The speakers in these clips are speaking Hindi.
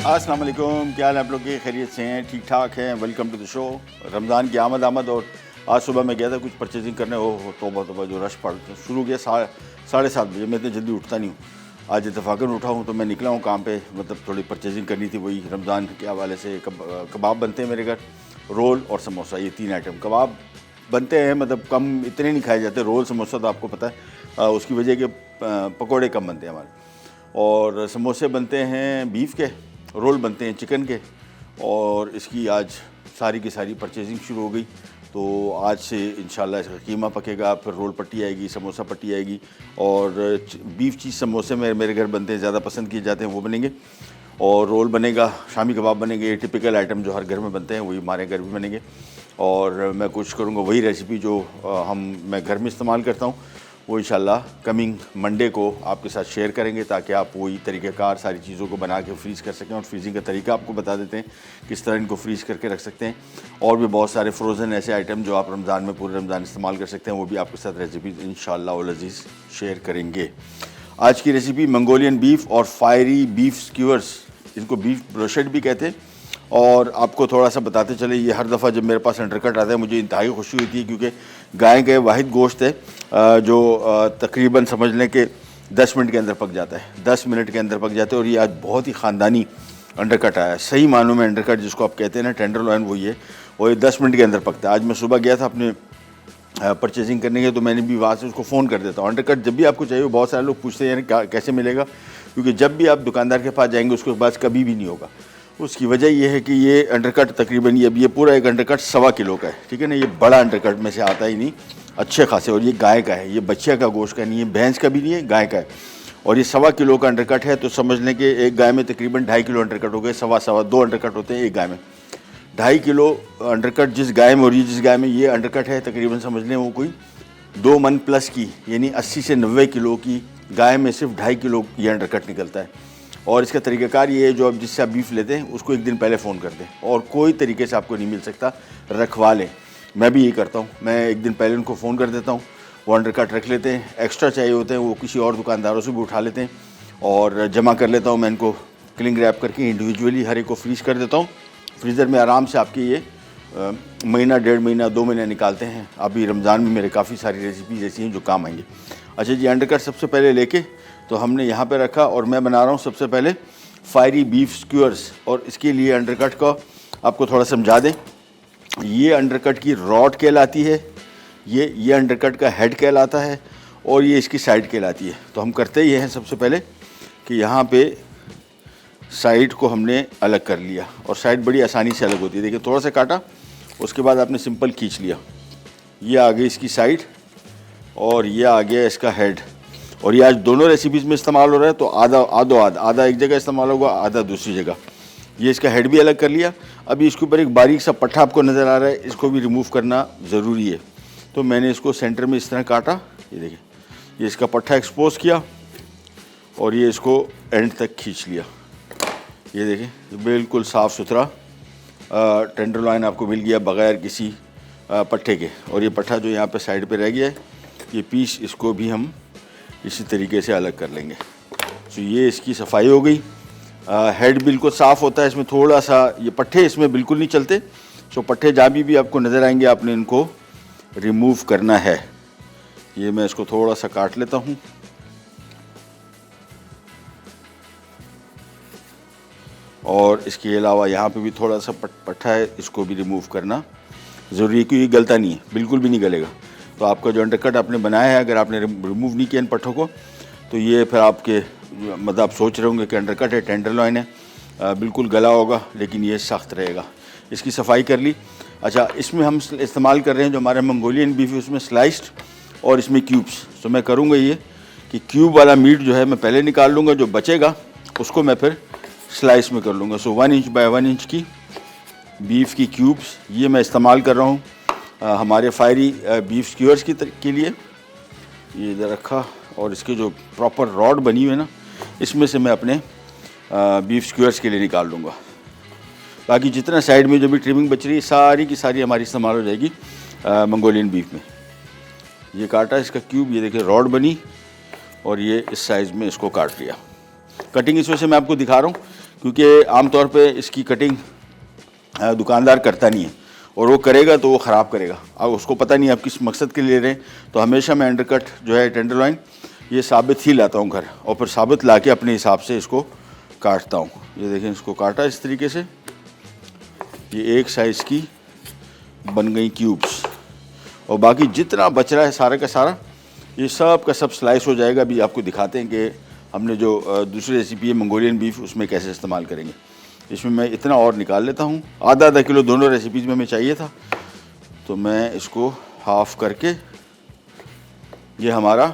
अस्सलाम वालेकुम, क्या हाल है आप लोग के? खैरियत से हैं? ठीक ठाक हैं? Welcome to the show. Ramzan की आमद। और आज सुबह मैं गया था कुछ परचेजिंग करने। तोबा तोबा जो रश पड़ शुरू हो गया 7:30 बजे। मैं इतनी जल्दी उठता नहीं हूँ, आज इत्तफ़ाक़न उठा हूँ तो मैं निकला हूँ काम पे। मतलब थोड़ी परचेजिंग करनी थी, वही रमज़ान के हवाले से। कबाब बनते हैं मेरे घर, रोल और समोसा, ये 3 आइटम। कबाब बनते हैं, मतलब कम, इतने नहीं खाए जाते। रोल समोसा तो आपको पता है, उसकी वजह के पकौड़े कम बनते हैं हमारे। और समोसे बनते हैं बीफ के, रोल बनते हैं चिकन के। और इसकी आज सारी की सारी परचेजिंग शुरू हो गई। तो आज से इंशाल्लाह इसका कीमा पकेगा, फिर रोल पट्टी आएगी, समोसा पट्टी आएगी। और बीफ चीज़ समोसे मेरे घर बनते हैं, ज़्यादा पसंद किए जाते हैं, वो बनेंगे। और रोल बनेगा, शामी कबाब बनेंगे। ये टिपिकल आइटम जो हर घर में बनते हैं वही हमारे घर भी बनेंगे। और मैं कोशिश करूँगा वही रेसिपी जो मैं घर में इस्तेमाल करता हूँ, वो इंशाल्लाह कमिंग मंडे को आपके साथ शेयर करेंगे, ताकि आप वही तरीक़ेकार सारी चीज़ों को बना के फ्रीज़ कर सकें। और फ्रीजिंग का तरीका आपको बता देते हैं, किस तरह इनको फ्रीज़ करके रख सकते हैं। और भी बहुत सारे फ्रोज़न ऐसे आइटम जो आप रमज़ान में पूरे रमज़ान इस्तेमाल कर सकते हैं, वो भी आपके साथ रेसिपीज़ इंशाल्लाह वल अज़ीज़ शेयर करेंगे। आज की रेसिपी मंगोलियन बीफ और फायरी बीफ स्क्यूअर्स, इनको बीफ ब्रोशेट भी कहते हैं। और आपको थोड़ा सा बताते चले, ये हर दफ़ा जब मेरे पास अंडरकट आता है मुझे इंतहाई खुशी होती है, क्योंकि गाय का वाहिद गोश्त है जो तकरीबन समझ लें कि 10 मिनट के अंदर पक जाता है। 10 मिनट के अंदर पक जाता है। और ये आज बहुत ही ख़ानदानी अंडरकट आया है, सही मानों में अंडरकट जिसको आप कहते हैं ना, टेंडरलॉइन, वही है। और ये 10 मिनट के अंदर पकता है। आज मैं सुबह गया था अपने परचेजिंग करने के, तो मैंने भी वहाँ से उसको फ़ोन कर देता हूँ। अंडरकट जब भी आपको चाहिए, बहुत सारे लोग पूछते हैं यार क्या कैसे मिलेगा, क्योंकि जब भी आप दुकानदार के पास जाएंगे उसके पास कभी भी नहीं होगा। उसकी वजह यह है कि ये अंडरकट तकरीबन ये पूरा एक अंडरकट 1.25 किलो का है, ठीक है ना। ये बड़ा अंडरकट में से आता ही नहीं, अच्छे खासे। और ये गाय का है, ये बच्चे का गोश्त का नहीं है, भैंस का भी नहीं है, गाय का है। और ये 1.25 किलो का अंडरकट है, तो समझ लें कि एक गाय में तकरीबन 2.5 किलो अंडरकट हो गए। 2.5 अंडरकट होते हैं एक गाय में। 2.5 किलो अंडरकट जिस गाय में, और ये जिस गाय में ये अंडरकट है, तकरीबन समझ लें वो कोई 2 मन प्लस की, यानी 80 से 90 किलो की गाय में सिर्फ 2.5 किलो ये अंडरकट निकलता है। और इसका तरीक़ाकार ये है, जो अब जिससे आप बीफ लेते हैं उसको एक दिन पहले फ़ोन कर दें, और कोई तरीके से आपको नहीं मिल सकता, रखवा लें। मैं भी यही करता हूँ, मैं एक दिन पहले उनको फ़ोन कर देता हूँ, वो अंडरकट रख लेते हैं। एक्स्ट्रा चाहिए होते हैं वो किसी और दुकानदारों से भी उठा लेते हैं, और जमा कर लेता हूँ मैं इनको क्लिंग रैप करके। इंडिविजुअली हर एक को फ्रीज़ कर देता हूँ फ्रीज़र में। आराम से आपके ये महीना, 1.5 महीना, 2 महीने निकालते हैं। अभी रमज़ान में मेरे काफ़ी सारी रेसिपीज़ ऐसी हैं जो काम आएंगी। अच्छा जी, अंडरकट सबसे पहले लेके तो हमने यहाँ पे रखा, और मैं बना रहा हूँ सबसे पहले फायरी बीफ स्क्यूअर्स। और इसके लिए अंडरकट का आपको थोड़ा समझा दें, ये अंडरकट की रॉड कहलाती है, ये अंडरकट का हेड कहलाता है, और ये इसकी साइड कहलाती है। तो हम करते ये हैं सबसे पहले कि यहाँ पे साइड को हमने अलग कर लिया, और साइड बड़ी आसानी से अलग होती है। देखिए, थोड़ा सा काटा, उसके बाद आपने सिंपल खींच लिया। ये आ गई इसकी साइड, और ये आ गया इसका हेड। और ये आज दोनों रेसिपीज़ में इस्तेमाल हो रहा है, तो आधा एक जगह इस्तेमाल होगा, आधा दूसरी जगह। ये इसका हेड भी अलग कर लिया। अभी इसके ऊपर एक बारीक सा पट्टा आपको नज़र आ रहा है, इसको भी रिमूव करना ज़रूरी है। तो मैंने इसको सेंटर में इस तरह काटा, ये देखिए, ये इसका पट्टा एक्सपोज किया, और ये इसको एंड तक खींच लिया। ये देखिए, बिल्कुल साफ़ सुथरा टेंडरलॉइन आपको मिल गया बग़ैर किसी पट्टे के। और ये पट्टा जो यहाँ पे साइड पे रह गया है, ये पीस, इसको भी हम इसी तरीके से अलग कर लेंगे। तो ये इसकी सफाई हो गई। हेड बिल्कुल साफ़ होता है, इसमें थोड़ा सा ये पट्टे इसमें बिल्कुल नहीं चलते। सो पट्टे जहाँ भी आपको नज़र आएंगे, आपने इनको रिमूव करना है। ये मैं इसको थोड़ा सा काट लेता हूँ। और इसके अलावा यहाँ पे भी थोड़ा सा पट्टा है, इसको भी रिमूव करना ज़रूरी है, क्योंकि ये गलता नहीं है, बिल्कुल भी नहीं गलेगा। तो आपका जो अंडरकट आपने बनाया है, अगर आपने रिमूव नहीं किया इन पट्टों को, तो ये फिर आपके मतलब आप सोच रहे होंगे कि अंडरकट है, टेंडरलॉइन है, बिल्कुल गला होगा, लेकिन ये सख्त रहेगा। इसकी सफाई कर ली। अच्छा, इसमें हम इस्तेमाल कर रहे हैं जो हमारा मंगोलियन बीफ है, उसमें स्लाइस्ड और इसमें क्यूब्स। तो मैं करूँगा ये कि क्यूब वाला मीट जो है मैं पहले निकाल लूँगा, जो बचेगा उसको मैं फिर स्लाइस में कर लूँगा। सो 1 इंच बाय 1 इंच की बीफ की क्यूब्स ये मैं इस्तेमाल कर रहा हूँ हमारे फायरी बीफ स्क्यूअर्स के लिए। ये इधर रखा, और इसके जो प्रॉपर रॉड बनी हुई है ना, इसमें से मैं अपने बीफ स्क्यूअर्स के लिए निकाल लूँगा। बाकी जितना साइड में जो भी ट्रिमिंग बच रही है, सारी की सारी हमारी इस्तेमाल हो जाएगी मंगोलियन बीफ में। ये काटा इसका क्यूब, ये देखिए रॉड बनी, और ये इस साइज़ में इसको काट लिया। कटिंग इस वजह से मैं आपको दिखा रहा हूँ क्योंकि आमतौर पे इसकी कटिंग दुकानदार करता नहीं है, और वो करेगा तो वो ख़राब करेगा। अब उसको पता नहीं आप किस मकसद के लिए ले रहे हैं। तो हमेशा मैं अंडरकट जो है टेंडरलॉइन ये साबित ही लाता हूँ घर, और फिर साबित ला के अपने हिसाब से इसको काटता हूँ। ये देखें, इसको काटा इस तरीके से, ये एक साइज़ की बन गई क्यूब्स, और बाकी जितना बच रहा है सारा का सारा ये सब का सब स्लाइस हो जाएगा। अभी आपको दिखाते हैं कि हमने जो दूसरी रेसिपी है मंगोलियन बीफ, उसमें कैसे इस्तेमाल करेंगे। इसमें मैं इतना और निकाल लेता हूँ, आधा किलो दोनों रेसिपीज़ में हमें चाहिए था, तो मैं इसको हाफ़ करके, ये हमारा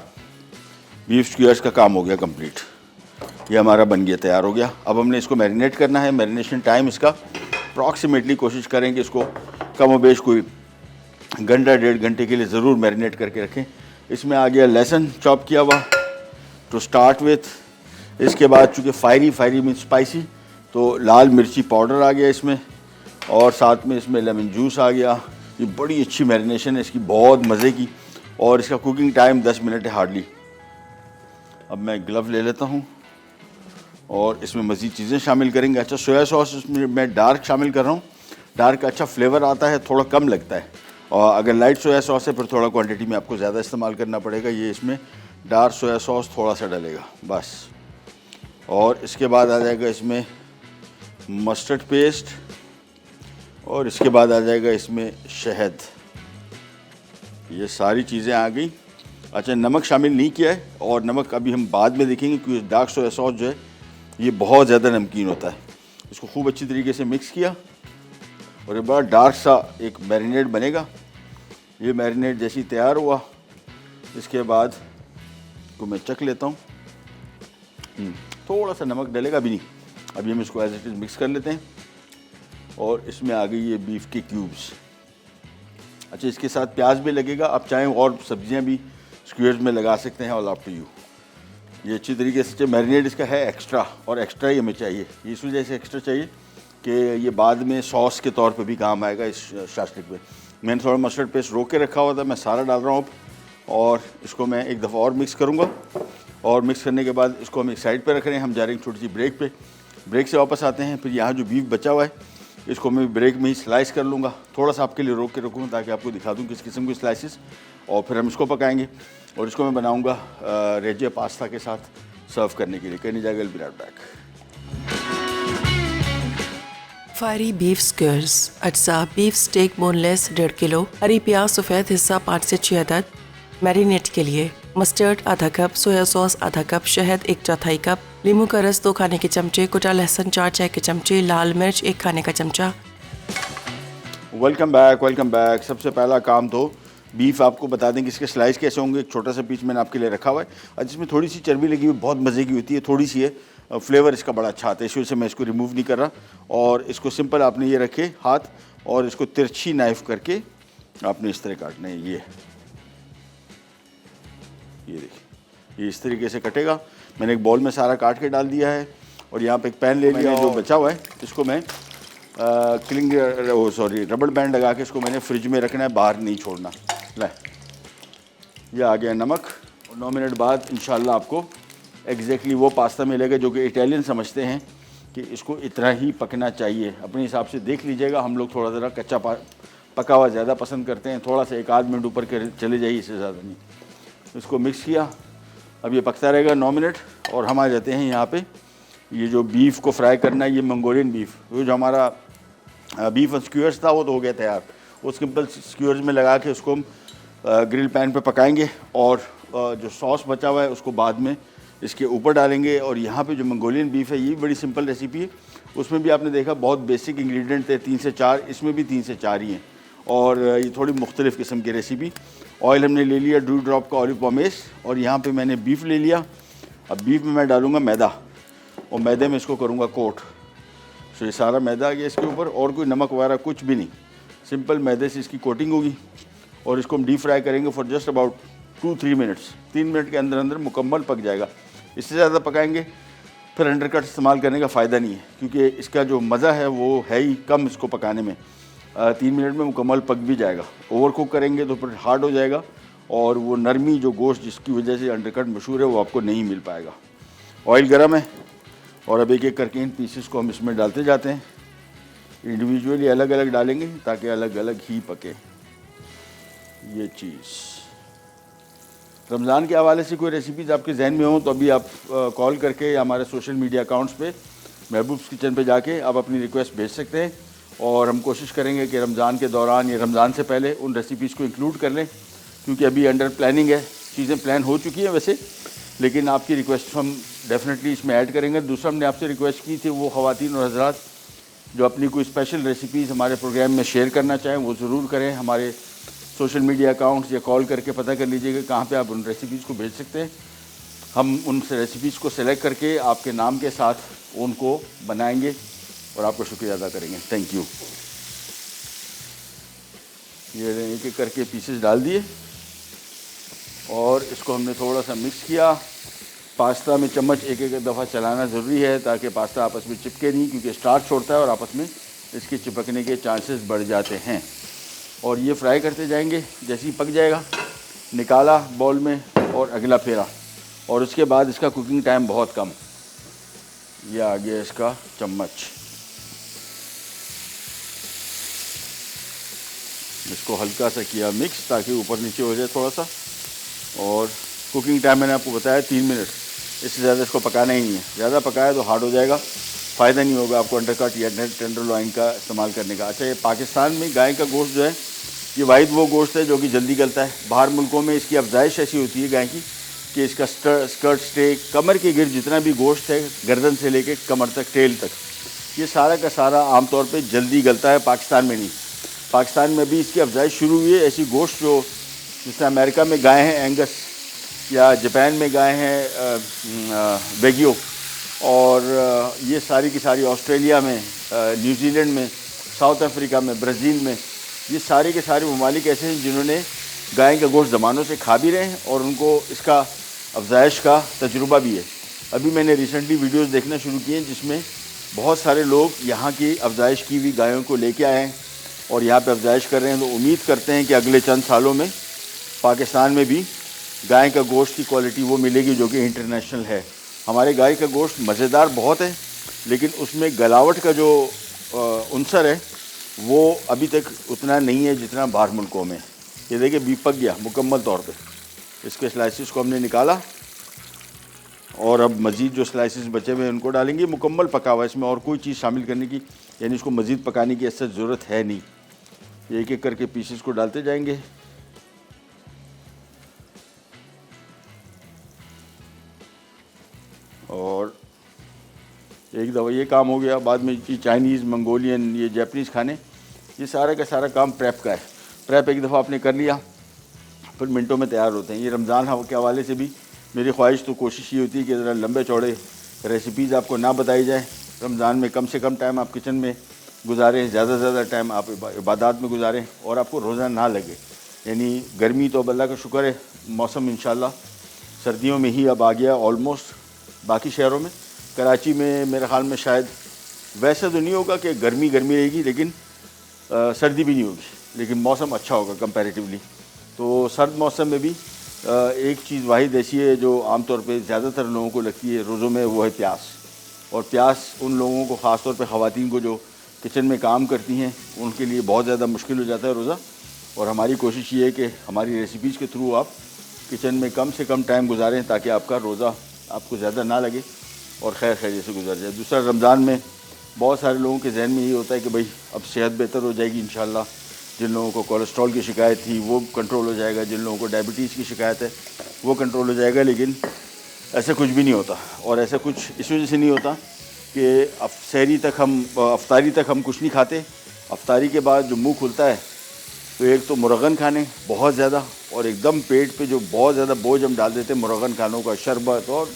बीफ स्क्यूअर्स का काम हो गया कंप्लीट। ये हमारा बन गया, तैयार हो गया। अब हमने इसको मैरिनेट करना है। मैरिनेशन टाइम इसका अप्रॉक्सीमेटली कोशिश करेंगे इसको कम और बेश कोई घंटा 1.5 घंटे के लिए ज़रूर मैरिनेट करके रखें। इसमें आ गया लहसुन चॉप किया हुआ टू स्टार्ट विथ। इसके बाद चूँकि फायरी मीन्स स्पाइसी, तो लाल मिर्ची पाउडर आ गया इसमें, और साथ में इसमें लेमन जूस आ गया। ये बड़ी अच्छी मैरिनेशन है इसकी, बहुत मज़े की, और इसका कुकिंग टाइम 10 मिनट है हार्डली। अब मैं ग्लव ले लेता हूँ और इसमें मज़ीद चीज़ें शामिल करेंगे। अच्छा, सोया सॉस इसमें मैं डार्क शामिल कर रहा हूँ। डार्क अच्छा फ्लेवर आता है, थोड़ा कम लगता है, और अगर लाइट सोया सॉस है फिर थोड़ा क्वांटिटी में आपको ज़्यादा इस्तेमाल करना पड़ेगा। ये इसमें डार्क सोया सॉस थोड़ा सा डलेगा बस। और इसके बाद आ जाएगा इसमें मस्टर्ड पेस्ट, और इसके बाद आ जाएगा इसमें शहद। ये सारी चीज़ें आ गई। अच्छा, नमक शामिल नहीं किया है, और नमक अभी हम बाद में देखेंगे, क्योंकि डार्क सोया सॉस जो है ये बहुत ज़्यादा नमकीन होता है। इसको खूब अच्छी तरीके से मिक्स किया, और ये बड़ा डार्क सा एक मैरिनेट बनेगा। ये मैरिनेट जैसी तैयार हुआ, इसके बाद को मैं चख लेता हूँ। थोड़ा सा नमक डलेगा, अभी नहीं, अभी हम इसको एज इट इज़ मिक्स कर लेते हैं। और इसमें आ गई ये बीफ के क्यूब्स। अच्छा, इसके साथ प्याज भी लगेगा, आप चाहें और सब्जियां भी स्क्यूअर्स में लगा सकते हैं, ऑल अप टू यू। ये अच्छी तरीके से मैरिनेट इसका है एक्स्ट्रा, और एक्स्ट्रा ही हमें चाहिए। ये इस वजह से एक्स्ट्रा चाहिए कि ये बाद में सॉस के तौर पे भी काम आएगा इस शास्ट्रिक में। मैंने थोड़ा मस्टर्ड पेस्ट रोक के रखा हुआ था, मैं सारा डाल रहा हूँ अब, और इसको मैं एक दफ़ा और मिक्स करूँगा। और मिक्स करने के बाद इसको हम एक साइड पर रख रहे हैं। हम जा रहे हैं छोटी सी ब्रेक पे, ब्रेक से वापस आते हैं। फिर यहाँ जो बीफ बचा हुआ है इसको मैं ब्रेक में ही स्लाइस कर लूँगा। थोड़ा सा आपके लिए रोक के रखूँगा ताकि आपको दिखा दूँ किस किस्म की स्लाइसिस, और फिर हम इसको पकाएंगे। और इसको मैं बनाऊँगा रेजे पास्ता के साथ सर्व करने के लिए। कहने जाएगा will be right back. Fiery beef skewers, अज्जा बीफ स्टेक बोनलेस 1.5 किलो, हरी प्याज सफ़ेद हिस्सा 5 से 6 अदद। मैरिनेट के लिए मस्टर्ड आधा कप, सोया सॉस आधा कप, शहद 1/4 कप, नींबू का रस 2 खाने के चमचे, कुटा लहसुन 4 चाय के चमचे, लाल मिर्च 1 खाने का चमचा। Welcome back, welcome back. सबसे पहला काम तो बीफ आपको बता दें कि इसके स्लाइस कैसे होंगे। एक छोटा सा पीस मैंने आपके लिए रखा हुआ है, और जिसमें थोड़ी सी चर्बी लगी हुई, बहुत मज़े की होती है, थोड़ी सी है, फ्लेवर इसका बड़ा अच्छा आता है, इस वजह से मैं इसको रिमूव नहीं कर रहा। और इसको सिंपल आपने ये रखे हाथ, और इसको तिरछी नाइफ करके आपने इस तरह काटना है। ये देखिए, ये इस तरीके से कटेगा। मैंने एक बॉल में सारा काट के डाल दिया है, और यहाँ पे एक पैन ले लिया, जो बचा हुआ है इसको मैं रबड़ बैंड लगा के इसको मैंने फ्रिज में रखना है, बाहर नहीं छोड़ना। ले, ये आ गया नमक, और 9 मिनट बाद इंशाल्लाह आपको एग्जैक्टली वो पास्ता मिलेगा जो कि इटालियन समझते हैं कि इसको इतना ही पकना चाहिए। अपने हिसाब से देख लीजिएगा। हम लोग थोड़ा ज़रा कच्चा पका हुआ ज़्यादा पसंद करते हैं, थोड़ा सा 1 आध मिनट ऊपर के चले जाइए, इससे ज़्यादा नहीं। इसको मिक्स किया, अब ये पकता रहेगा 9 मिनट। और हम आ जाते हैं यहाँ पे, ये जो बीफ को फ्राई करना है, ये मंगोलियन बीफ, वो जो हमारा बीफ स्क्यूअर्स था वो तो हो गया तैयार। वो सिंपल स्क्यूअर्स में लगा के उसको हम ग्रिल पैन पे पकाएंगे, और जो सॉस बचा हुआ है उसको बाद में इसके ऊपर डालेंगे। और यहाँ पे जो मंगोलियन बीफ है ये भी बड़ी सिंपल रेसिपी है, उसमें भी आपने देखा बहुत बेसिक इंग्रेडिएंट थे, 3 से 4, इसमें भी 3 से 4 ही हैं। और ये थोड़ी मुख्तलिफ़ किस्म की रेसिपी। ऑयल हमने ले लिया 2 ड्रॉप का ऑलिव पॉमेस, और यहाँ पे मैंने बीफ ले लिया। अब बीफ में मैं डालूँगा मैदा, और मैदे में इसको करूँगा कोट। तो ये सारा मैदा आ गया इसके ऊपर, और कोई नमक वगैरह कुछ भी नहीं, सिंपल मैदे से इसकी कोटिंग होगी। और इसको हम डीप फ्राई करेंगे for just about 2-3 minutes. 3 minute के अंदर अंदर मुकम्मल पक जाएगा। इससे ज़्यादा पकाएंगे फिर अंडरकट इस्तेमाल करने का फ़ायदा नहीं है, क्योंकि इसका जो मज़ा है वो है ही कम इसको पकाने में। 3 मिनट में मुकम्मल पक भी जाएगा। ओवर कुक करेंगे तो फिर हार्ड हो जाएगा, और वो नरमी जो गोश्त जिसकी वजह से अंडरकट मशहूर है वो आपको नहीं मिल पाएगा। ऑयल गर्म है, और अब एक एक करके इन पीसेस को हम इसमें डालते जाते हैं। इंडिविजुअली अलग अलग डालेंगे ताकि अलग अलग ही पके। ये चीज़ रमज़ान के हवाले से कोई रेसिपीज़ आपके जहन में हो तो अभी आप कॉल करके या हमारे सोशल मीडिया अकाउंट्स पे महबूब्स किचन पे जाके आप अपनी रिक्वेस्ट भेज सकते हैं और हम कोशिश करेंगे कि रमज़ान के दौरान या रमज़ान से पहले उन रेसिपीज़ को इंक्लूड कर लें, क्योंकि अभी अंडर प्लानिंग है, चीज़ें प्लान हो चुकी हैं वैसे, लेकिन आपकी रिक्वेस्ट हम डेफिनेटली इसमें ऐड करेंगे। दूसरा हमने आपसे रिक्वेस्ट की थी वो ख़वातीन और हज़रात जो अपनी कोई स्पेशल रेसिपीज़ हमारे प्रोग्राम में शेयर करना चाहें वो ज़रूर करें। हमारे सोशल मीडिया अकाउंट्स या कॉल करके पता कर लीजिएगा कहाँ पे आप उन रेसिपीज़ को भेज सकते हैं। हम उन रेसिपीज़ को सेलेक्ट करके आपके नाम के साथ उनको बनाएंगे और आपको शुक्रिया अदा करेंगे। Thank you. ये एक एक करके पीसेस डाल दिए और इसको हमने थोड़ा सा मिक्स किया। पास्ता में चम्मच एक एक दफ़ा चलाना ज़रूरी है ताकि पास्ता आपस में चिपके नहीं, क्योंकि स्टार्च छोड़ता है और आपस में इसके चिपकने के चांसेस बढ़ जाते हैं। और ये फ्राई करते जाएंगे, जैसे ही पक जाएगा निकाला बाउल में और अगला फेरा, और उसके बाद इसका कुकिंग टाइम बहुत कम। यह आ गया इसका चम्मच। इसको हल्का सा किया मिक्स ताकि ऊपर नीचे हो जाए थोड़ा सा, और कुकिंग टाइम मैंने आपको बताया 3 मिनट, इससे ज़्यादा इसको पकाना ही नहीं है। ज़्यादा पकाया तो हार्ड हो जाएगा, फ़ायदा नहीं होगा आपको अंडरकट या टेंडरलॉइन का इस्तेमाल करने का। अच्छा, ये पाकिस्तान में गाय का गोश्त जो है ये वाहिद वो गोश्त है जो कि जल्दी गलता है। बाहर मुल्कों में इसकी अफजाइश ऐसी होती है गाय की कि इसका स्कर्ट स्टेक कमर के गिर जितना भी गोश्त है, गर्दन से लेके कमर तक, टेल तक, ये सारा का सारा आमतौर पे जल्दी गलता है। पाकिस्तान में नहीं, पाकिस्तान में भी इसकी अफजाइश शुरू हुई है। ऐसी गोश्त जो जैसे अमेरिका में गाय हैं एंगस, या जापान में गाय हैं वेग्यू, और ये सारी की सारी ऑस्ट्रेलिया में, न्यूजीलैंड में, साउथ अफ्रीका में, ब्राज़ील में, ये सारे के सारे ममालिक ऐसे हैं जिन्होंने गाय का गोश्त ज़मानों से खा भी रहे हैं और उनको इसका अफजाइश का तजुर्बा भी है। अभी मैंने रिसेंटली वीडियोस देखना शुरू किए हैं जिसमें बहुत सारे लोग यहाँ की अफजाइश की हुई गायों को लेके आए हैं और यहाँ पे अफजाइश कर रहे हैं। तो उम्मीद करते हैं कि अगले चंद सालों में पाकिस्तान में भी गाय का गोश्त की क्वालिटी वो मिलेगी जो कि इंटरनेशनल है। हमारे गाय का गोश्त मज़ेदार बहुत है, लेकिन उसमें गलावट का जो उनसर है वो अभी तक उतना नहीं है जितना बाहर मुल्कों में। ये देखिए बीफ पक गया मुकम्मल तौर पे। इसके स्लाइसिस को हमने निकाला और अब मज़ीद जो स्लाइसिस बचे हुए हैं उनको डालेंगे। मुकम्मल पका हुआ, इसमें और कोई चीज़ शामिल करने की यानी इसको मज़ीद पकाने की ऐसा ज़रूरत है नहीं। एक एक करके पीसेस को डालते जाएंगे। और एक दफ़ा ये काम हो गया, बाद में चाइनीज़, मंगोलियन, ये जापानीज़ खाने, ये सारा का सारा काम प्रेप का है। प्रेप एक दफ़ा आपने कर लिया फिर मिनटों में तैयार होते हैं। ये रमज़ान के हवाले से भी मेरी ख्वाहिश तो कोशिश ये होती है कि ज़रा लंबे चौड़े रेसिपीज़ आपको ना बताई जाए। रमज़ान में कम से कम टाइम आप किचन में गुजारें, ज़्यादा से ज़्यादा टाइम आप इबादत में गुजारें और आपको रोज़ा ना लगे। यानी गर्मी तो अब अल्लाह का शुक्र है, मौसम इंशाल्लाह सर्दियों में ही अब आ गया ऑलमोस्ट। बाकी शहरों में, कराची में मेरे ख़्याल में शायद वैसे तो नहीं होगा कि गर्मी गर्मी रहेगी, लेकिन सर्दी भी नहीं होगी, लेकिन मौसम अच्छा होगा कंपैरेटिवली। तो सर्द मौसम में भी एक चीज़ वाहिद ऐसी है जो आमतौर पे ज़्यादातर लोगों को लगती है रोज़ों में, वो है प्यास। और प्यास उन लोगों को, ख़ास तौर पे ख़वातीन को जो किचन में काम करती हैं, उनके लिए बहुत ज़्यादा मुश्किल हो जाता है रोज़ा। और हमारी कोशिश ये है कि हमारी रेसिपीज़ के थ्रू आप किचन में कम से कम टाइम गुजारें ताकि आपका रोज़ा आपको ज़्यादा ना लगे और खैर खैरियत से गुजर जाए। दूसरा, रमज़ान में बहुत सारे लोगों के जहन में ये होता है कि भाई अब सेहत बेहतर हो जाएगी इंशाल्लाह। जिन लोगों को कोलेस्ट्रॉल की शिकायत थी वो कंट्रोल हो जाएगा, जिन लोगों को डायबिटीज़ की शिकायत है वो कंट्रोल हो जाएगा, लेकिन ऐसा कुछ भी नहीं होता। और ऐसा कुछ इस वजह से नहीं होता कि अफ्तारी तक हम कुछ नहीं खाते। अफ्तारी के बाद जो मुँह खुलता है तो एक तो मुरगन खाने बहुत ज़्यादा, और एकदम पेट पे जो बहुत ज़्यादा बोझ हम डाल देते हैं मुरगन खानों का, शरबत और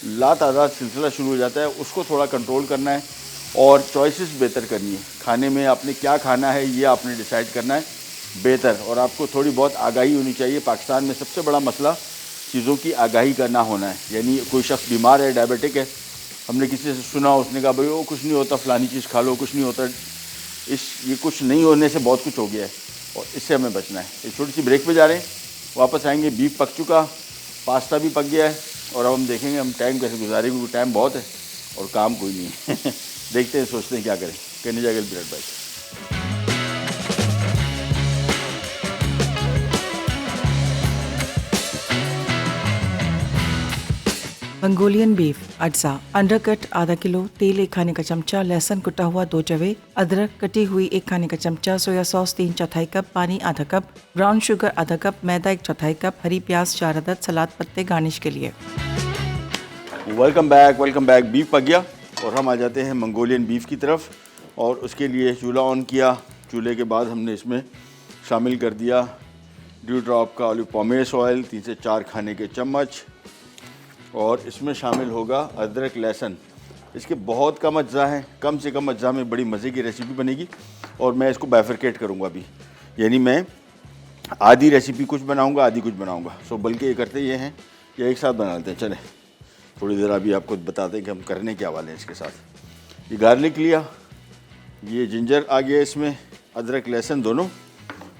लातादाद सिलसिला शुरू हो जाता है। उसको थोड़ा कंट्रोल करना है और चॉइसेस बेहतर करनी है। खाने में आपने क्या खाना है ये आपने डिसाइड करना है बेहतर, और आपको थोड़ी बहुत आगाही होनी चाहिए। पाकिस्तान में सबसे बड़ा मसला चीज़ों की आगाही का ना होना है। यानी कोई शख्स बीमार है, डायबिटिक है, हमने किसी से सुना, उसने कहा भाई वो कुछ नहीं होता, फ़लानी चीज़ खा लो, कुछ नहीं होता। ये कुछ नहीं होने से बहुत कुछ हो गया है और इससे हमें बचना है। एक छोटी सी ब्रेक पे जा रहे हैं, वापस आएंगे। बीफ पक चुका, पास्ता भी पक गया है और अब हम देखेंगे हम टाइम कैसे गुजारेंगे, क्योंकि टाइम बहुत है और काम कोई नहीं है। देखते हैं, सोचते हैं क्या करें। कहने जाएगा विराट भाई। मंगोलियन बीफ अज्जा, अंडरकट आधा किलो, तेल 1 खाने का चमचा, लहसुन कुटा हुआ 2 जवे, अदरक कटी हुई 1 खाने का चमचा, सोया सॉस 3/4 कप, पानी आधा कप, ब्राउन शुगर आधा कप, मैदा 1/4 कप, हरी प्याज 4 अदद, सलाद पत्ते गार्निश के लिए। Welcome back. बीफ पक गया और हम आ जाते हैं मंगोलियन बीफ की तरफ। और उसके लिए चूल्हा ऑन किया। चूल्हे के बाद हमने इसमें शामिल कर दिया ड्यू ड्रॉप का ऑलिव पॉमेस ऑयल 3 से 4 खाने के चम्मच। और इसमें शामिल होगा अदरक लहसुन। इसके बहुत कम अज्जा हैं, कम से कम अज्जा में बड़ी मज़े की रेसिपी बनेगी। और मैं इसको बाइफरकेट करूँगा अभी, यानी मैं आधी रेसिपी कुछ बनाऊँगा, आधी कुछ बनाऊँगा। सो बल्कि ये करते ये हैं या एक साथ बना लेते हैं। चलें थोड़ी देर अभी आपको बताते हैं कि हम करने क्या वाले हैं इसके साथ। ये गार्लिक लिया, ये जिंजर आ गया इसमें, अदरक लहसुन दोनों,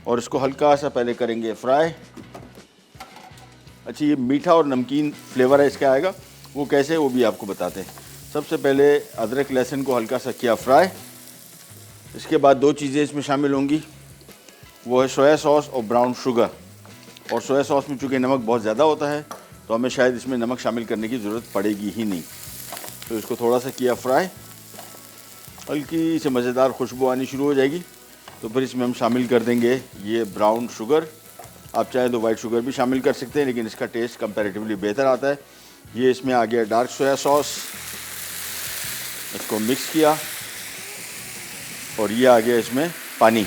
और इसको हल्का सा पहले करेंगे फ्राई। अच्छा, ये मीठा और नमकीन फ्लेवर है इसका आएगा, वो कैसे वो भी आपको बताते हैं। सबसे पहले अदरक लहसुन को हल्का सा किया फ्राई। इसके बाद 2 चीज़ें इसमें शामिल होंगी, वो है सोया सॉस और ब्राउन शुगर। और सोया सॉस में चूँकि नमक बहुत ज़्यादा होता है तो हमें शायद इसमें नमक शामिल करने की ज़रूरत पड़ेगी ही नहीं। तो इसको थोड़ा सा किया फ्राई, हल्की से मज़ेदार खुशबू आनी शुरू हो जाएगी तो फिर इसमें हम शामिल कर देंगे ये ब्राउन शुगर। आप चाहें तो वाइट शुगर भी शामिल कर सकते हैं, लेकिन इसका टेस्ट कंपैरेटिवली बेहतर आता है। ये इसमें आ गया डार्क सोया सॉस, इसको मिक्स किया। और ये आ गया इसमें पानी,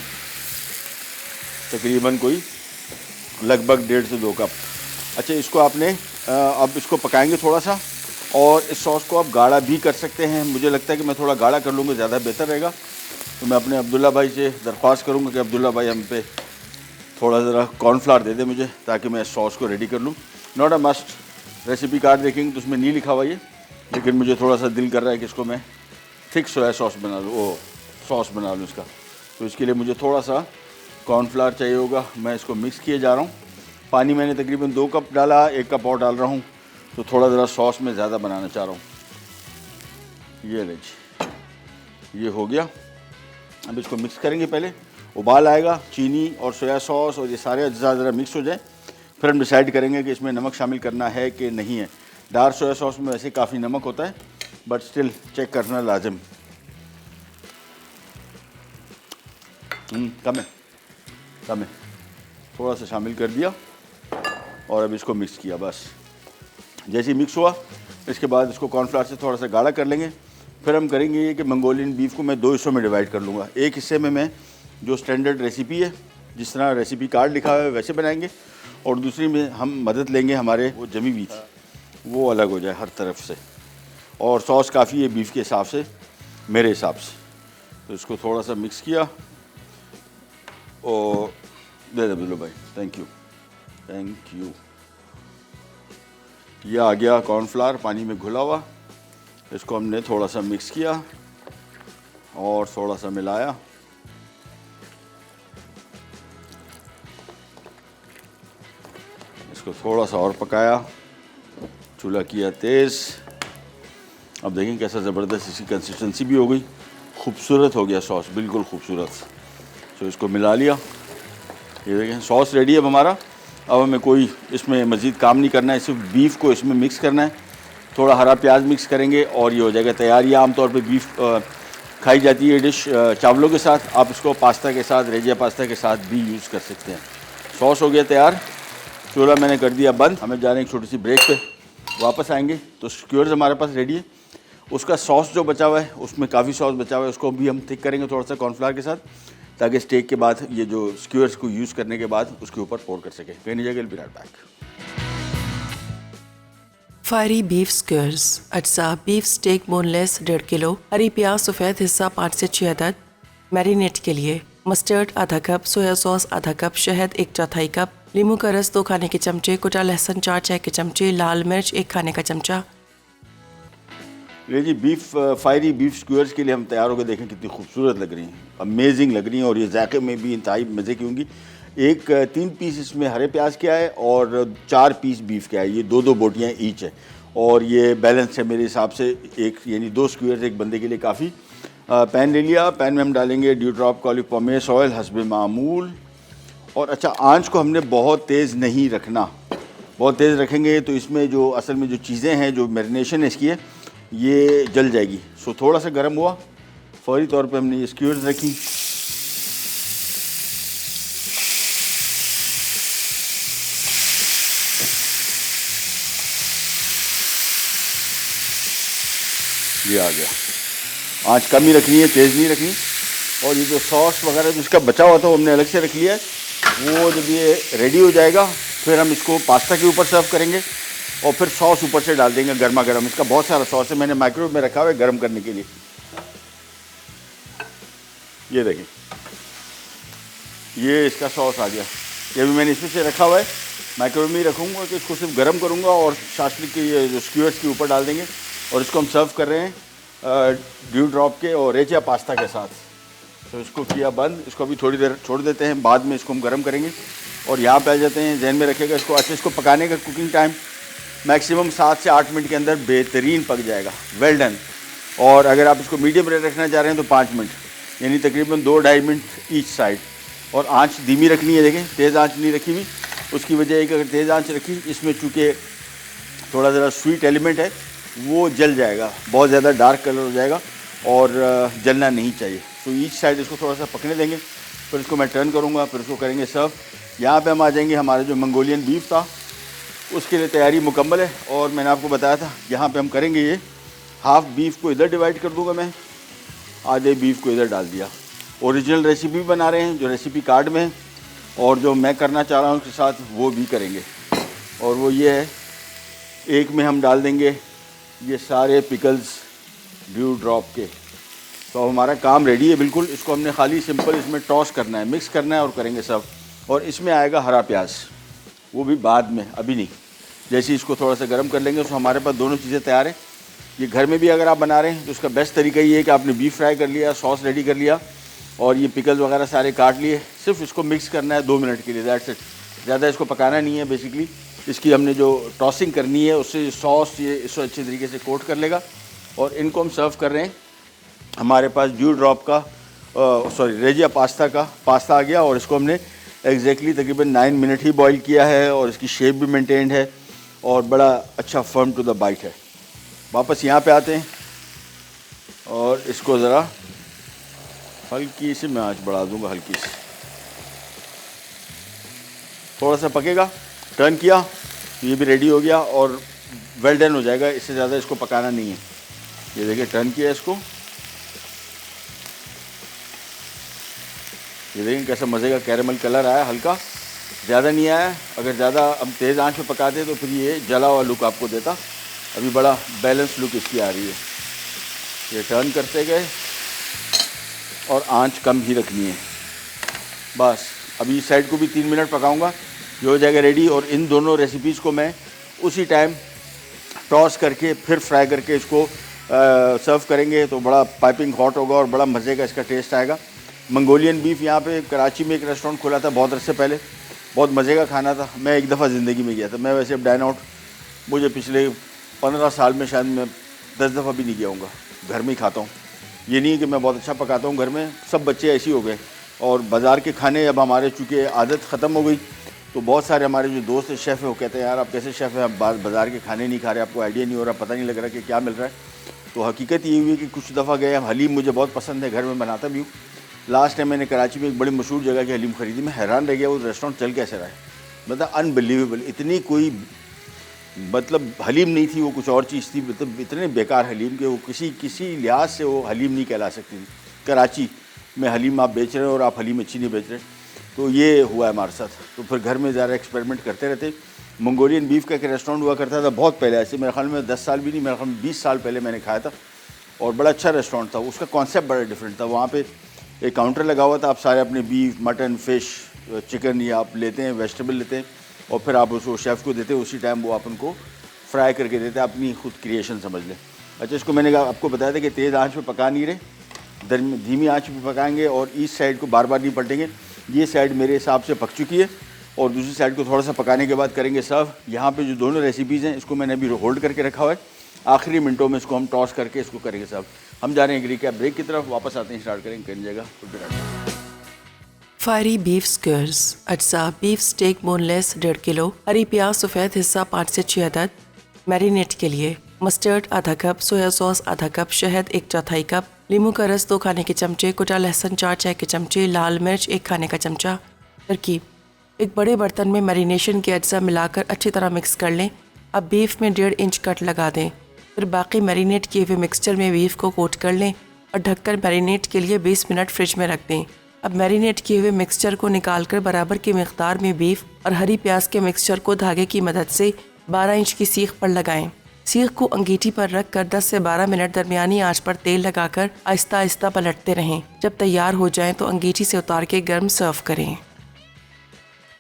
तकरीबन कोई लगभग 1.5 से 2 कप। अच्छा, इसको आपने अब इसको पकाएंगे थोड़ा सा, और इस सॉस को आप गाढ़ा भी कर सकते हैं। मुझे लगता है कि मैं थोड़ा गाढ़ा कर लूँगा, ज़्यादा बेहतर रहेगा। तो मैं अपने अब्दुल्ला भाई से दरख्वास्त करूँगा कि अब्दुल्ला भाई हम पे थोड़ा ज़रा कॉर्नफ्लावर दे दे मुझे, ताकि मैं इस सॉस को रेडी कर लूँ। Not a must, recipe card देखेंगे तो उसमें नहीं लिखा हुआ ये, लेकिन मुझे थोड़ा सा दिल कर रहा है कि इसको मैं थिक सोया सॉस बना लूँ, वो सॉस बना लूँ इसका। तो इसके लिए मुझे थोड़ा सा कॉर्नफ्लावर चाहिए होगा। मैं इसको मिक्स किए जा रहा हूँ। पानी मैंने तकरीबन 2 कप डाला, 1 कप और डाल रहा हूँ, तो थोड़ा ज़रा सॉस में ज़्यादा बनाना चाह रहा हूँ। ये ले जी, ये हो गया। अब इसको मिक्स करेंगे। पहले उबाल आएगा, चीनी और सोया सॉस और ये सारे अज्जा ज़रा मिक्स हो जाए, फिर हम डिसाइड करेंगे कि इसमें नमक शामिल करना है कि नहीं है। डार्क सोया सॉस में वैसे काफ़ी नमक होता है, बट स्टिल चेक करना लाजिम। कम है, थोड़ा सा शामिल कर दिया और अब इसको मिक्स किया। बस जैसे ही मिक्स हुआ, इसके बाद इसको कॉर्नफ्लावर से थोड़ा सा गाढ़ा कर लेंगे। फिर हम करेंगे ये कि मंगोलियन बीफ को मैं 2 हिस्सों में डिवाइड कर लूँगा। एक हिस्से में मैं जो स्टैंडर्ड रेसिपी है, जिस तरह रेसिपी कार्ड लिखा हुआ है वैसे बनाएंगे, और दूसरी में हम मदद लेंगे हमारे वो जमी बीफ, वो अलग हो जाए हर तरफ से। और सॉस काफ़ी है बीफ के हिसाब से, मेरे हिसाब से। तो इसको थोड़ा सा मिक्स किया और दे दे बिल्लो भाई, थैंक यू। यह आ गया कॉर्नफ्लावर पानी में घुला हुआ। इसको हमने थोड़ा सा मिक्स किया और थोड़ा सा मिलाया। इसको थोड़ा सा और पकाया, चूल्हा किया तेज़। अब देखें कैसा ज़बरदस्त इसकी कंसिस्टेंसी भी हो गई, खूबसूरत हो गया सॉस, बिल्कुल खूबसूरत। तो इसको मिला लिया। ये देखें सॉस रेडी है अब हमारा। अब हमें कोई इसमें मज़ीद काम नहीं करना है, सिर्फ बीफ को इसमें मिक्स करना है। थोड़ा हरा प्याज मिक्स करेंगे और ये हो जाएगा तैयार। ये आमतौर पे बीफ खाई जाती है डिश चावलों के साथ। आप इसको पास्ता के साथ, रेजिया पास्ता के साथ भी यूज़ कर सकते हैं। सॉस हो गया तैयार, चूल्हा मैंने कर दिया बंद। हमें जा रहे हैं एक छोटी सी ब्रेक पे, वापस आएंगे तो स्क्यूअर्स हमारे पास रेडी है। उसका सॉस जो बचा हुआ है, उसमें काफ़ी सॉस बचा हुआ है, उसको भी हम थिक करेंगे थोड़ा सा कॉर्नफ्लावर के साथ, ताकि स्टेक के बाद ये जो स्क्यूअर्स को यूज़ करने के बाद उसके ऊपर पोर कर सके। कहीं नहीं जाएगा, will be right back. Fiery beef skewers अज्जा, बीफ स्टेक बोनलेस 1.5 किलो, हरी प्याज सफ़ेद हिस्सा 5 से 6 अदद। मैरिनेट के लिए मस्टर्ड आधा कप, सोया सॉस आधा कप, शहद 1/4 कप, नींबू का रस 2 खाने के चमचे, कुटा लहसुन 4 चाय के चमचे, लाल मिर्च 1 खाने का चमचा। ये जी बीफ फायरी बीफ स्क्यूअर्स के लिए हम तैयार हो गए। देखें कितनी खूबसूरत लग रही हैं, अमेजिंग लग रही हैं, और ये जायके में भी इंतहाई मज़े की होंगी। 3 पीस इसमें हरे प्याज के आए और 4 पीस बीफ के आए, ये 2 बोटियाँ ईच है। और ये बैलेंस है मेरे हिसाब से, एक यानी 2 स्क्वायर एक बंदे के लिए काफ़ी। पैन ले लिया, पैन में हम डालेंगे ड्यू ड्रॉप का ऑलिव पॉमेस ऑयल हस्बे मामूल। और अच्छा, आंच को हमने बहुत तेज़ नहीं रखना, बहुत तेज़ रखेंगे तो इसमें जो असल में जो चीज़ें हैं, जो मैरिनेशन है इसकी है, ये जल जाएगी। सो थोड़ा सा गर्म हुआ, फौरी तौर पे हमने ये स्क्यूर्स रखी, ये आ गया। आंच कम ही रखनी है, तेज़ नहीं रखनी। और ये जो सॉस वगैरह जो इसका बचा हुआ था वो हमने अलग से रख लिया है। वो जब ये रेडी हो जाएगा फिर हम इसको पास्ता के ऊपर सर्व करेंगे और फिर सॉस ऊपर से डाल देंगे गर्मा गर्म। इसका बहुत सारा सॉस है, मैंने माइक्रोवेव में रखा हुआ है गर्म करने के लिए। ये देखिए, ये इसका सॉस आ गया। ये भी मैंने इसमें से रखा हुआ है, माइक्रोवेव में ही रखूँगा कि इसको सिर्फ गर्म करूँगा और शाशलिक के ये जो स्क्यूअर्स के ऊपर डाल देंगे। और इसको हम सर्व कर रहे हैं ड्यू ड्रॉप के और रेजिया पास्ता के साथ। तो इसको किया बंद, इसको अभी थोड़ी देर छोड़ देते हैं, बाद में इसको हम गर्म करेंगे। और यहाँ पे आ जाते हैं, जहन में रखिएगा इसको अच्छे, इसको पकाने का कुकिंग टाइम मैक्सिमम 7 से 8 मिनट के अंदर बेहतरीन पक जाएगा, वेल डन। और अगर आप इसको मीडियम रेट रखना चाह रहे हैं तो 5 मिनट, यानी तकरीबन 2-2.5 मिनट ईच साइड। और आँच धीमी रखनी है, देखें तेज़ आँच नहीं रखी हुई। उसकी वजह है कि अगर तेज़ आँच रखी, इसमें चूँकि थोड़ा ज़रा स्वीट एलिमेंट है, वो जल जाएगा, बहुत ज़्यादा डार्क कलर हो जाएगा और जलना नहीं चाहिए। तो ईच साइड इसको थोड़ा सा पकने देंगे, फिर इसको मैं टर्न करूँगा, फिर इसको करेंगे सर्व। यहाँ पे हम आ जाएंगे, हमारा जो मंगोलियन बीफ था उसके लिए तैयारी मुकम्मल है। और मैंने आपको बताया था यहाँ पे हम करेंगे ये हाफ़ बीफ को इधर डिवाइड कर दूँगा मैं, आधे बीफ को इधर डाल दिया। ओरिजिनल रेसिपी बना रहे हैं जो रेसिपी कार्ड में है, और जो मैं करना चाह रहा हूँ उसके साथ वो भी करेंगे। और वो ये है, एक में हम डाल देंगे ये सारे पिकल्स ड्यू ड्रॉप के। तो हमारा काम रेडी है बिल्कुल। इसको हमने खाली सिंपल इसमें टॉस करना है, मिक्स करना है और करेंगे सर्व। और इसमें आएगा हरा प्याज, वो भी बाद में, अभी नहीं। जैसे इसको थोड़ा सा गर्म कर लेंगे तो हमारे पास दोनों चीज़ें तैयार हैं। ये घर में भी अगर आप बना रहे हैं तो उसका बेस्ट तरीका ये है कि आपने बीफ फ्राई कर लिया, सॉस रेडी कर लिया और ये पिकल्स वगैरह सारे काट लिए, सिर्फ इसको मिक्स करना है 2 मिनट के लिए, दैट्स इट। ज़्यादा इसको पकाना नहीं है। बेसिकली इसकी हमने जो टॉसिंग करनी है उससे सॉस ये इसको अच्छे तरीके से कोट कर लेगा। और इनको हम सर्व कर रहे हैं। हमारे पास ड्यू ड्रॉप का रेजिया पास्ता का पास्ता आ गया और इसको हमने एग्जैक्टली तकरीबन 9 मिनट ही बॉईल किया है और इसकी शेप भी मेंटेन्ड है और बड़ा अच्छा फर्म टू द बाइट है। वापस यहाँ पे आते हैं और इसको ज़रा हल्की सी मैं आँच बढ़ा दूँगा, हल्की सी, थोड़ा सा पकेगा। टर्न किया तो ये भी रेडी हो गया और वेल डन हो जाएगा। इससे ज़्यादा इसको पकाना नहीं है। ये देखिए, टर्न किया इसको, ये देखिए कैसा मज़े का कैरेमल कलर आया, हल्का, ज़्यादा नहीं आया। अगर ज़्यादा हम तेज़ आंच पे पकाते तो फिर ये जला हुआ लुक आपको देता। अभी बड़ा बैलेंस लुक इसकी आ रही है। ये टर्न करते गए और आंच कम ही रखनी है बस। अभी इस साइड को भी 3 मिनट पकाऊंगा, ये हो जाएगा रेडी। और इन दोनों रेसिपीज़ को मैं उसी टाइम टॉस करके फिर फ्राई करके इसको सर्व करेंगे तो बड़ा पाइपिंग हॉट होगा और बड़ा मज़े का इसका टेस्ट आएगा। मंगोलियन बीफ यहाँ पे कराची में एक रेस्टोरेंट खोला था बहुत अरसे पहले, बहुत मज़े का खाना था। मैं एक दफ़ा ज़िंदगी में गया था। मैं वैसे अब डाइन आउट, मुझे पिछले 15 साल में शायद मैं 10 दफ़ा भी नहीं गया हूँगा। घर में ही खाता हूँ। ये नहीं है कि मैं बहुत अच्छा पकाता हूँ घर में, सब बच्चे ऐसे ही हो गए। और बाज़ार के खाने अब हमारे चूँकि आदत ख़त्म हो गई, तो बहुत सारे हमारे जो दोस्त शेफ़ हैं वो कहते हैं यार आप कैसे शेफ़ हैं, आप बाज़ार के खाने नहीं खा रहे, आपको आइडिया नहीं हो रहा, पता नहीं लग रहा कि क्या मिल रहा है। तो हकीकत ये हुई कि कुछ दफ़ा गए। हलीम मुझे बहुत पसंद है, घर में बनाता भी हूँ। लास्ट टाइम मैंने कराची में एक बड़ी मशहूर जगह की हलीम ख़रीदी। मैं हैरान रह गया वो रेस्टोरेंट चल कैसे रहा है, मतलब अनबिलीवेबल। इतनी कोई मतलब हलीम नहीं थी, वो कुछ और चीज़ थी। मतलब इतने बेकार हलीम के वो किसी लिहाज से वो हलीम नहीं कहला सकती थी। कराची में हलीम आप बेच रहे हो और आप हलीम अच्छी नहीं बेच रहे। तो ये हुआ है हमारे साथ। तो फिर घर में ज़्यादा एक्सपेरिमेंट करते रहते। मंगोलियन बीफ का एक रेस्टोरेंट हुआ करता था बहुत पहले, ऐसे मेरे ख्याल में 10 साल भी नहीं, मेरे ख्याल में 20 साल पहले मैंने खाया था और बड़ा अच्छा रेस्टोरेंट था। उसका कॉन्सेप्ट बड़ा डिफरेंट था। वहाँ पे एक काउंटर लगा हुआ था, आप सारे अपने बीफ, मटन, फ़िश, चिकन ये आप लेते हैं, वेजिटेबल लेते हैं और फिर आप उसको शेफ़ को देते हैं। उसी टाइम वो आप उनको फ्राई करके देते हैं, अपनी खुद क्रिएशन समझ लें। अच्छा, इसको मैंने आपको बताया था कि तेज़ आँच पे पका नहीं रहे, धीमी आँच पे पकाएंगे और इस साइड को बार बार नहीं पलटेंगे। ये साइड मेरे हिसाब से पक चुकी है और दूसरी साइड को थोड़ा सा पकाने के बाद करेंगे सर्व। यहाँ पे जो दोनों रेसिपीज़ हैं इसको मैंने अभी होल्ड करके रखा हुआ है, आखिरी मिनटों में इसको हम टॉस करके इसको करेंगे सर्व। हम जा रहे हैं ग्रीक ब्रेक की तरफ, वापस आते हैं, स्टार्ट करेंगे कई जगह। फायरी बीफ स्क्यूर्स अज्जा बीफ स्टेक बोनलेस 1.5 किलो, हरी प्याज सफ़ेद हिस्सा 5 से 6 अदद। मैरिनेट के लिए मस्टर्ड आधा कप, सोया सॉस आधा कप, शहद 1/4 कप, नींबू का रस 2 खाने के चमचे, कुटा लहसुन 4 चाय के चमचे, लाल मिर्च 1 खाने का चमचा। तरकीब: एक बड़े बर्तन में मैरिनेशन के अज्जा मिलाकर अच्छी तरह मिक्स कर लें। अब बीफ में 1.5 इंच कट लगा दें। फिर बाकी मैरिनेट किए हुए मिक्सचर में बीफ को कोट कर लें और ढककर मैरिनेट के लिए 20 मिनट फ्रिज में रख दें। अब मैरिनेट किए हुए मिक्सचर को निकालकर बराबर की मिकदार में बीफ और हरी प्याज के मिक्सचर को धागे की मदद से 12 इंच की सीख पर लगाएं। सीख को अंगीठी पर रख कर 10 से 12 मिनट दरमियानी आंच पर तेल लगाकर आहिस्ता आहिस्ता पलटते रहें। जब तैयार हो जाएं तो अंगीठी से उतार के गर्म सर्व करें।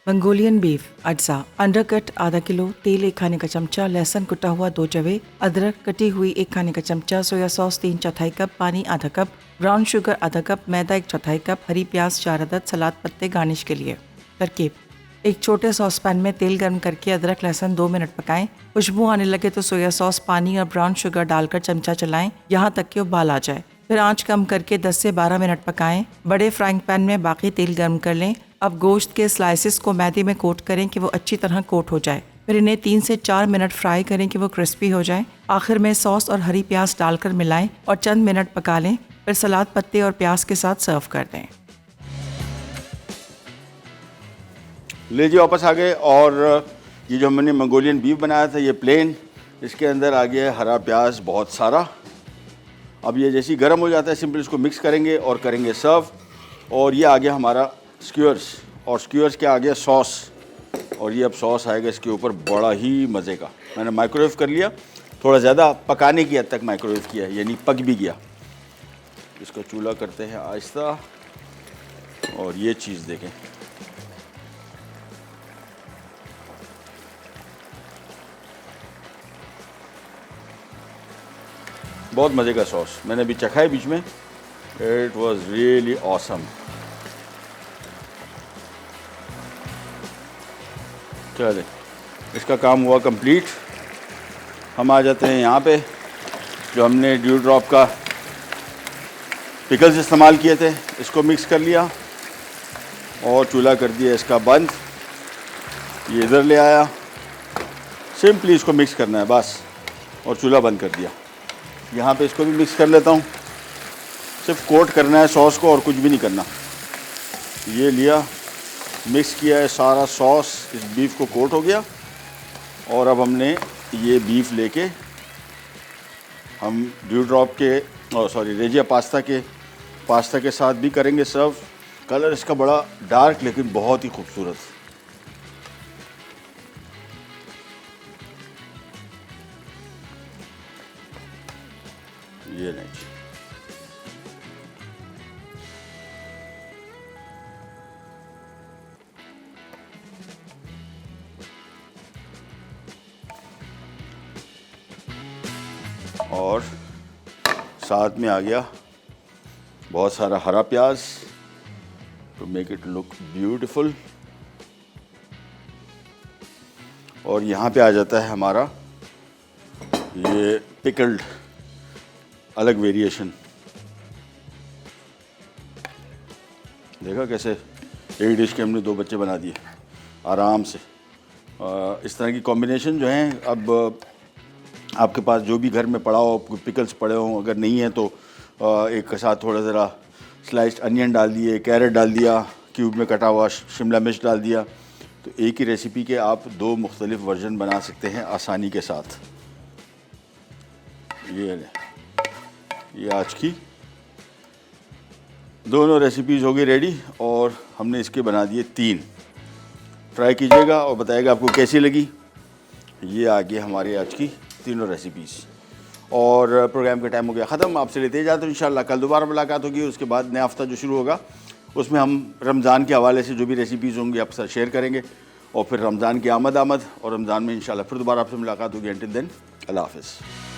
मंगोलियन बीफ अज्जा अंडरकट आधा किलो, तेल 1 खाने का चमचा, लहसुन कुटा हुआ 2 जवे, अदरक कटी हुई 1 खाने का चमचा, सोया सॉस 3/4 कप, पानी आधा कप, ब्राउन शुगर आधा कप, मैदा 1/4 कप, हरी प्याज 4 अदद, सलाद पत्ते गार्निश के लिए। तरकीब: एक छोटे सॉसपैन में तेल गर्म करके अदरक लहसुन 2 मिनट पकाएं। खुशबू आने लगे तो सोया सॉस, पानी और ब्राउन शुगर डालकर चमचा चलाएं यहाँ तक कि उबाल आ जाए। फिर आंच कम करके 10 से 12 मिनट पकाएं। बड़े फ्राइंग पैन में बाकी तेल गर्म कर लें। अब गोश्त के स्लाइसेस को मैदे में कोट करें कि वो अच्छी तरह कोट हो जाए। फिर इन्हें 3 से 4 मिनट फ्राई करें कि वो क्रिस्पी हो जाए। आखिर में सॉस और हरी प्याज डालकर मिलाएं और चंद मिनट पका लें। फिर सलाद पत्ते और प्याज के साथ सर्व कर दें। ले जी वापस आ गए और ये जो हमने मंगोलियन बीफ बनाया था ये प्लेन, इसके अंदर आ गया हरा प्याज बहुत सारा। अब ये जैसे ही गर्म हो जाता है सिंपल इसको मिक्स करेंगे और करेंगे सर्व। और ये आ गया हमारा स्क्यूअर्स, और स्क्यूअर्स के आ गया सॉस, और ये अब सॉस आएगा इसके ऊपर बड़ा ही मज़े का। मैंने माइक्रोवेव कर लिया, थोड़ा ज़्यादा पकाने की हद तक माइक्रोवेव किया है, यानी पक भी गया। इसका चूल्हा करते हैं आहिस्ता, और ये चीज़ देखें, बहुत मज़े का सॉस। मैंने अभी चखा है बीच में, इट वाज रियली ऑसम। चले, इसका काम हुआ कंप्लीट। हम आ जाते हैं यहाँ पे, जो हमने ड्यू ड्रॉप का पिकल्स इस्तेमाल किए थे, इसको मिक्स कर लिया और चूल्हा कर दिया इसका बंद। ये इधर ले आया, सिंपली इसको मिक्स करना है बस, और चूल्हा बंद कर दिया। यहाँ पे इसको भी मिक्स कर लेता हूँ, सिर्फ कोट करना है सॉस को और कुछ भी नहीं करना। ये लिया, मिक्स किया है सारा सॉस, इस बीफ को कोट हो गया। और अब हमने ये बीफ लेके हम ड्यू ड्रॉप के रेजिया पास्ता के साथ भी करेंगे सर्व। कलर इसका बड़ा डार्क लेकिन बहुत ही खूबसूरत। ये नहीं, और साथ में आ गया बहुत सारा हरा प्याज to make it look beautiful. और यहाँ पे आ जाता है हमारा ये पिकल्ड अलग वेरिएशन। देखा कैसे एक डिश के हमने 2 बच्चे बना दिए आराम से। इस तरह की कॉम्बिनेशन जो है, अब आपके पास जो भी घर में पड़ा हो, पिकल्स पड़े हों, अगर नहीं है तो एक के साथ थोड़ा ज़रा स्लाइस्ड अनियन डाल दिए, कैरेट डाल दिया, क्यूब में कटा हुआ शिमला मिर्च डाल दिया, तो एक ही रेसिपी के आप 2 मुख्तलिफ वर्जन बना सकते हैं आसानी के साथ। ये आज की दोनों रेसिपीज़ हो गई रेडी, और हमने इसके बना दिए 3। ट्राई कीजिएगा और बताइएगा आपको कैसी लगी। ये आ गई हमारी आज की तीनों रेसिपीज़, और प्रोग्राम का टाइम हो गया ख़त्म। आपसे लेते जाते हैं, इंशाल्लाह कल दोबारा मुलाकात होगी। उसके बाद नया हफ्ता जो शुरू होगा उसमें हम रमज़ान के हवाले से जो भी रेसिपीज़ होंगी आपके साथ शेयर करेंगे, और फिर रमज़ान की आमद और रमज़ान में इंशाल्लाह फिर दोबारा आपसे मुलाकात होगी। अंटिल देन, अल्लाह हाफ़िज़।